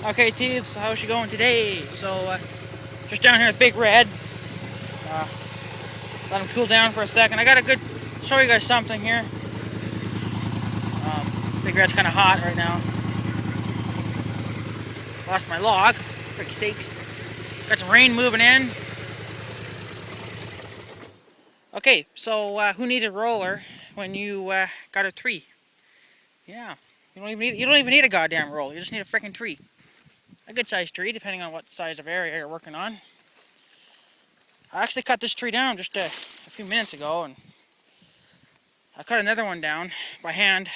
Okay, Teebs, how's she going today? So, just down here at Big Red. Uh, Let him cool down for a second. I got a good, show you guys something here. Big Red's kind of hot right now. Lost my log, for sakes. Got some rain moving in. Okay, so who needs a roller when you got a tree? Yeah, you don't even need a goddamn roller. You just need a freaking tree. A good sized tree, depending on what size of area you're working on. I actually cut this tree down just a few minutes ago, and I cut another one down by hand.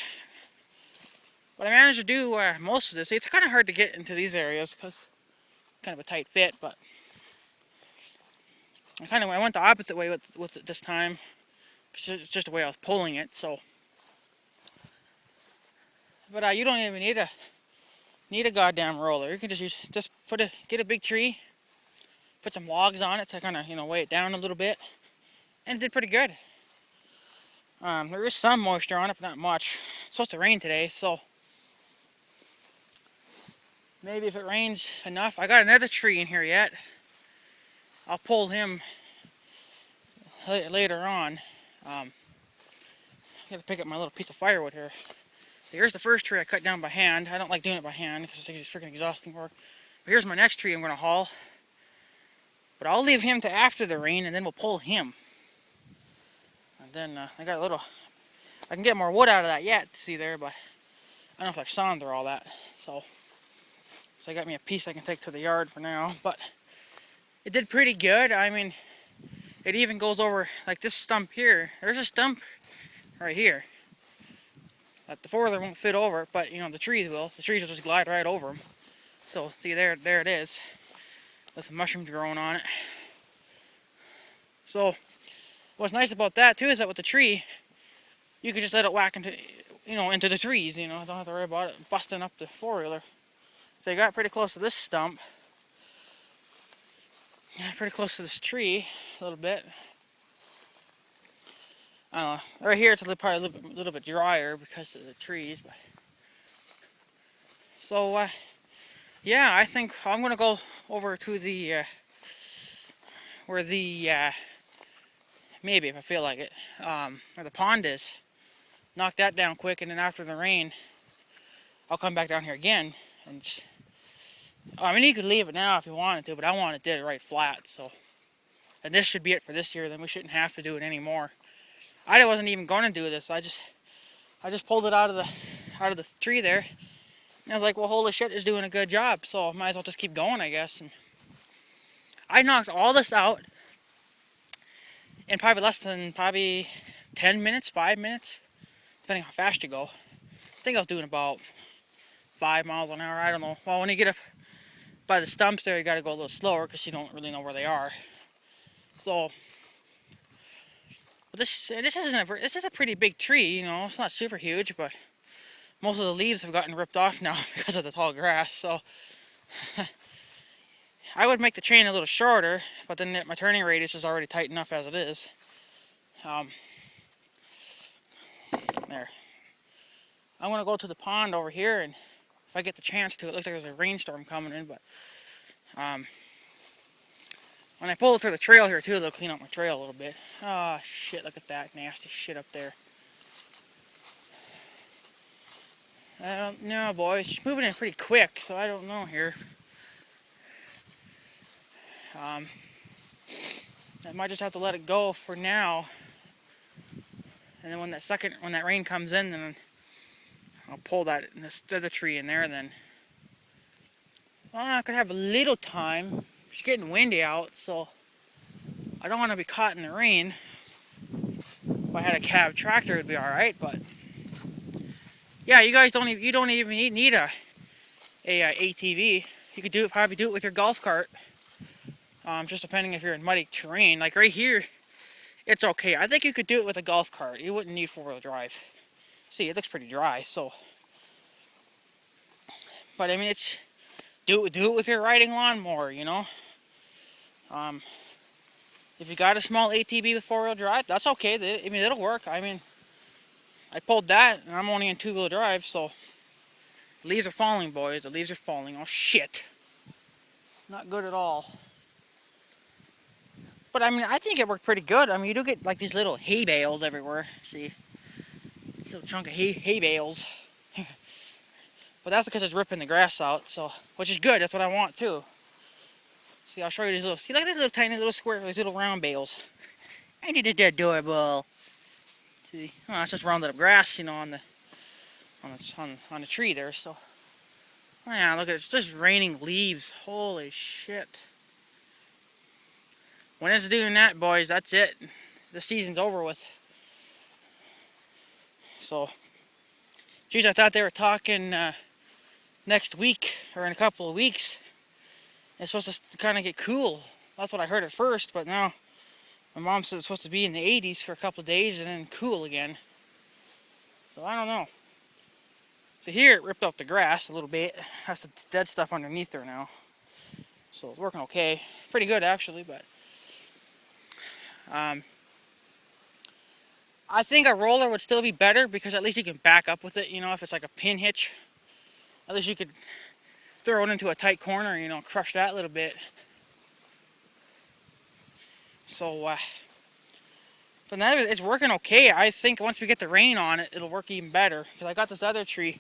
But I managed to do most of this. It's kind of hard to get into these areas because it's kind of a tight fit, but I went the opposite way with it this time. It's just the way I was pulling it. So, but you don't even need a goddamn roller. You can just get a big tree, put some logs on it to kind of weigh it down a little bit, and it did pretty good. There is some moisture on it, but not much. It's supposed to rain today, so maybe if it rains enough. I got another tree in here yet. I'll pull him later on. I gotta pick up my little piece of firewood here. Here's the first tree I cut down by hand. I don't like doing it by hand because it's freaking exhausting work. But here's my next tree I'm gonna haul. But I'll leave him to after the rain, and then we'll pull him. And then I got a little. I can get more wood out of that yet. See there, but I don't know if I sawn through all that. So I got me a piece I can take to the yard for now. But it did pretty good. I mean, it even goes over like this stump here. There's a stump right here that the four-wheeler won't fit over, but the trees will. The trees will just glide right over them. So see there it is. With some mushrooms growing on it. So what's nice about that too is that with the tree, you can just let it whack into the trees. Don't have to worry about it busting up the four-wheeler. So you got pretty close to this stump. Pretty close to this tree a little bit. I don't know. Right here it's probably a little bit drier because of the trees. But so yeah, I think I'm gonna go over to the where the maybe if I feel like it, where the pond is. Knock that down quick, and then after the rain, I'll come back down here again. And I mean, you could leave it now if you wanted to, but I wanted it right flat. So, and this should be it for this year. Then we shouldn't have to do it anymore. I wasn't even going to do this. I just pulled it out of the tree there. And I was like, well, holy shit, it's doing a good job. So I might as well just keep going, I guess. And I knocked all this out in probably less than 10 minutes, 5 minutes, depending how fast you go. I think I was doing about 5 miles an hour. I don't know. Well, when you get up by the stumps there, you got to go a little slower because you don't really know where they are. So, but this is a pretty big tree. It's not super huge, but most of the leaves have gotten ripped off now because of the tall grass. So I would make the chain a little shorter, but then my turning radius is already tight enough as it is. There. I'm gonna go to the pond over here, and if I get the chance to, it looks like there's a rainstorm coming in. But when I pull through the trail here too, they'll clean up my trail a little bit. Oh shit! Look at that nasty shit up there. No, boys, she's moving in pretty quick, so I don't know here. I might just have to let it go for now, and then when that rain comes in, then I'll pull this other tree in there. And then I could have a little time. It's getting windy out, so I don't want to be caught in the rain. If I had a cab tractor, it'd be all right, but. Yeah, you guys don't even need a ATV. You could probably do it with your golf cart. Just depending if you're in muddy terrain. Like right here, it's okay. I think you could do it with a golf cart. You wouldn't need four-wheel drive. See, it looks pretty dry. So, but I mean, do it with your riding lawnmower. If you got a small ATV with four-wheel drive, that's okay. I mean, it'll work. I mean, I pulled that, and I'm only in two-wheel drive, so Leaves are falling, boys. The leaves are falling. Oh, shit. Not good at all. But, I mean, I think it worked pretty good. I mean, you do get, like, these little hay bales everywhere. See? This little chunk of hay bales. But that's because it's ripping the grass out, so, which is good. That's what I want, too. See, I'll show you these little, see, look at these little tiny little square, these little round bales. Ain't it just adorable? See, oh, that's just rounded up grass, you know, on the tree there, so. Oh, yeah, look at it, it's just raining leaves. Holy shit. When it's doing that, boys, that's it. The season's over with. So, geez, I thought they were talking next week, or in a couple of weeks. It's supposed to kind of get cool. That's what I heard at first, but now my mom said it's supposed to be in the 80s for a couple of days and then cool again. So I don't know. So here it ripped out the grass a little bit. Has the dead stuff underneath there now. So it's working okay. Pretty good actually, but I think a roller would still be better because at least you can back up with it, you know, if it's like a pin hitch. At least you could throw it into a tight corner, you know, crush that a little bit. So, but now it's working okay. I think once we get the rain on it, it'll work even better. Because I got this other tree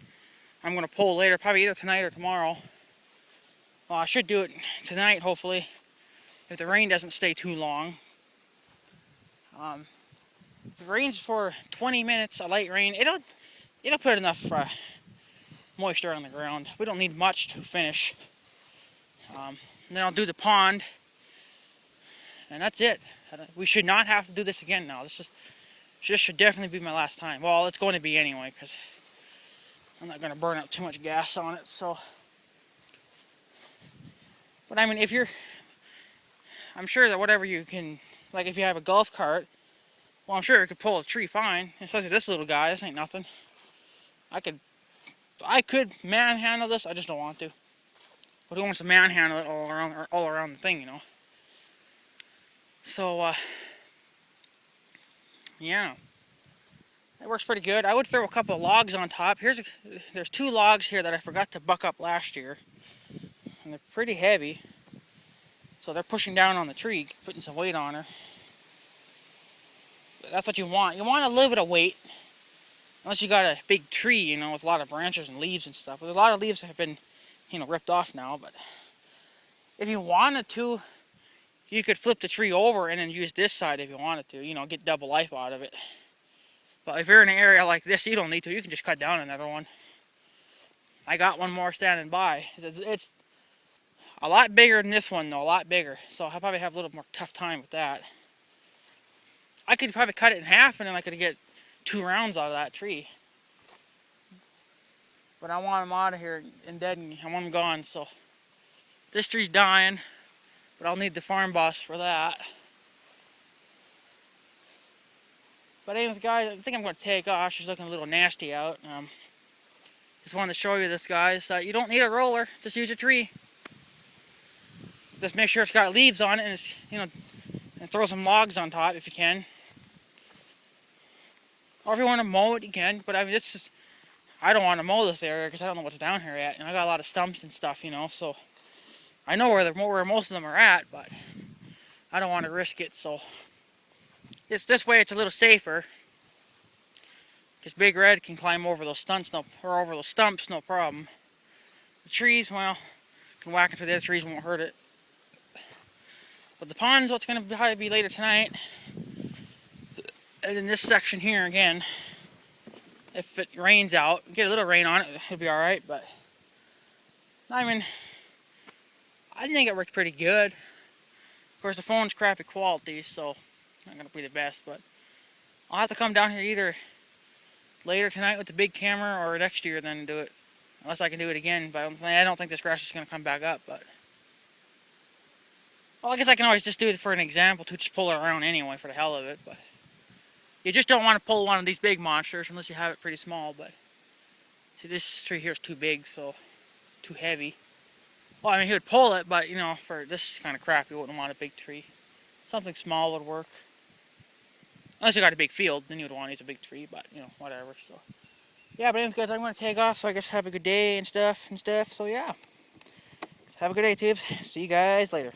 I'm going to pull later, probably either tonight or tomorrow. Well, I should do it tonight, hopefully, if the rain doesn't stay too long. If it rains for 20 minutes, a light rain, it'll put enough moisture on the ground. We don't need much to finish. Then I'll do the pond, and that's it. We should not have to do this again now. This should definitely be my last time. Well, it's going to be anyway, because I'm not going to burn up too much gas on it. So, but I mean, I'm sure that whatever you can, like if you have a golf cart, well, I'm sure it could pull a tree fine. Especially this little guy. This ain't nothing. I could manhandle this. I just don't want to. But who wants to manhandle it all around the thing, you know? So, yeah, it works pretty good. I would throw a couple of logs on top. There's 2 logs here that I forgot to buck up last year, and they're pretty heavy. So they're pushing down on the tree, putting some weight on her. But that's what you want. You want a little bit of weight, unless you got a big tree, you know, with a lot of branches and leaves and stuff. But a lot of leaves have been, you know, ripped off now. But if you wanted to, you could flip the tree over and then use this side if you wanted to, you know, get double life out of it. But if you're in an area like this, you don't need to. You can just cut down another one. I got one more standing by. It's a lot bigger than this one, though, a lot bigger. So I'll probably have a little more tough time with that. I could probably cut it in half and then I could get 2 rounds out of that tree. But I want them out of here and dead, and I want them gone. So this tree's dying. But I'll need the farm boss for that. But anyways, guys, I think I'm going to take off. She's looking a little nasty out. Just wanted to show you this, guys. You don't need a roller. Just use a tree. Just make sure it's got leaves on it, and it's, you know, and throw some logs on top if you can. Or if you want to mow it, you can. But I mean, I don't want to mow this area because I don't know what's down here yet. And I got a lot of stumps and stuff, you know, so I know where most of them are at, but I don't want to risk it, so this way it's a little safer. Because Big Red can climb over those stumps, no problem. The trees, well, can whack into the other trees, won't hurt it. But the pond's what's going to probably be later tonight. And in this section here again, if it rains out, get a little rain on it, it'll be alright, but I mean, I think it worked pretty good. Of course, the phone's crappy quality, so not going to be the best, but I'll have to come down here either later tonight with the big camera or next year then do it. Unless I can do it again, but I don't think this grass is going to come back up, but well, I guess I can always just do it for an example to just pull it around anyway for the hell of it, but you just don't want to pull one of these big monsters unless you have it pretty small, but see, this tree here is too big, so too heavy. Well, I mean, he would pull it, but, you know, for this kind of crap, you wouldn't want a big tree. Something small would work. Unless you got a big field, then you would want to use a big tree, but, you know, whatever, so. Yeah, but anyways, guys, I'm gonna take off. So I guess have a good day and stuff. So yeah, have a good day, tubes. See you guys later.